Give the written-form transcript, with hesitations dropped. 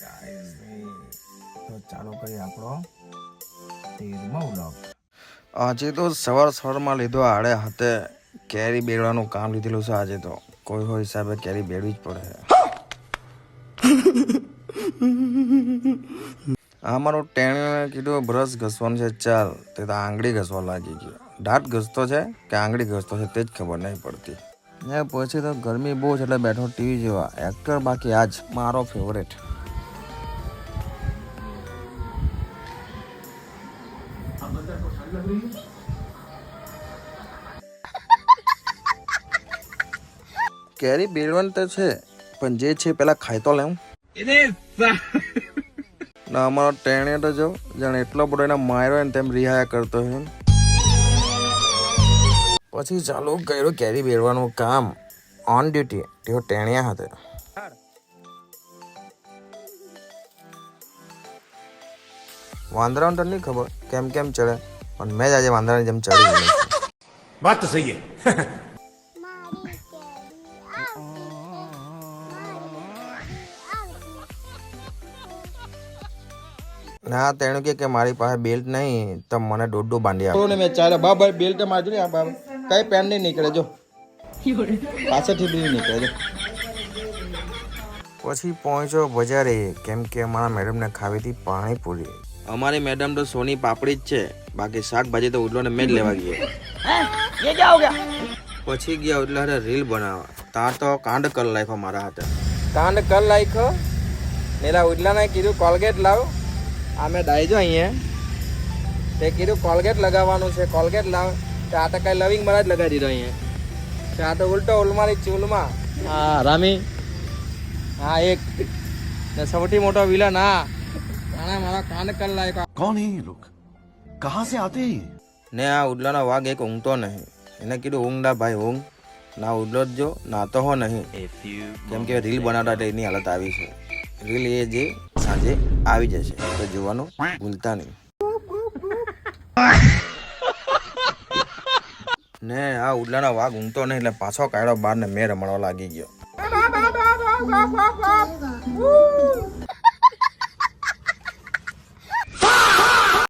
Guys તો ચાલો કરીએ આપણો 13મો વ્લોગ। આજે તો સવારમાં લીધો આડે હાથે કેરી બેડવાનું કામ લીધેલું છે। આજે તો કોઈ હોય હિસાબે કેરી બેડવી જ પડે। અમારો ટેણે કીધું બ્રશ ઘસવાનું છે, ચાલ તે તો આંગળી ઘસવા લાગી ગયો। દાંત ઘસતો છે કે આંગળી ઘસતો છે તે જ ખબર નહીં પડતી। ને પછી તો ગરમી બહુ છે એટલે બેઠો ટીવી જોવા। એક્ટર બાકી આજ મારો ફેવરેટ। કેરી બેડવાનું તો છે પણ જે છે પેલા ખાઈ તો લેવું। ના અમારો ટેણે તો જો જાણે એટલો બધો એને માર્યો ને તેમ રિહાયા કરતો છે। પછી ચાલુ કર્યું કેરી બેડવાનું કામ ઓન ડ્યુટી તેઓ ટેણિયા હતા। વાંદરાને તો નહીં ખબર કેમ કેમ ચડે પણ મેં જ આજે વાંદરાની જેમ ચડી ગયો। बात तो सही है। ના તેણે કે મારી પાસે બેલ્ટ નહીં તો મને ડોડો બાંધી આપો ને મેં ચાલે બાબા બેલ્ટ મારજો ને આ બાબા કઈ પેન નહીં નીકળે જો પાછળથી બી નીકળે જો। પછી પહોંચ્યો બજારે કેમ કે અમારા મેડમને ખાવી હતી પાણીપુરી। અમારી મેડમ તો સોની પાપડી જ છે, બાકી શાકભાજી તો ઉડલો ને મેં જ લેવા ગયા। પછી ગયા ઉડલા હાથે રીલ બનાવવા। ત્યાં તો કાંડ કર નાખ્યો મારા હાથે। કાંડ કર નાખ્યો મેરા ઉડલાને કીધું કોલગેટ લાવ। અમે ડાયજો અહીંયા તે કીધું કોલગેટ લગાવવાનું છે, કોલગેટ લાવ તો આ તો કઈ લવિંગ મારા જ લગાવી દીધો અહીંયા। આ તો ઉલટો ઉલમારી ચૂલમાં હા રામી હા એક ને સૌથી મોટો વિલન હા આને મારા કાન કર લાગ્યો। कौन है ये लोग, कहाँ से आते हैं? ને આ ઉડલાનો વાઘ એક ઊંઘતો નહીં। એને કીધું ઊંઘ ના ભાઈ ઊંઘ ના ઉડલો જ જો નાતો હો નહીં કેમ કે રીલ બનાવતા એની હાલત આવી છે। રીલ એ જે સાંજે આવી જશે તો જોવાનું ભૂલતા નહીં। ને આ ઉડલાનો વાઘ ઊંઘતો નહીં એટલે પાછો કાઢ્યો બહાર ને મેં રમણવા લાગી ગયો।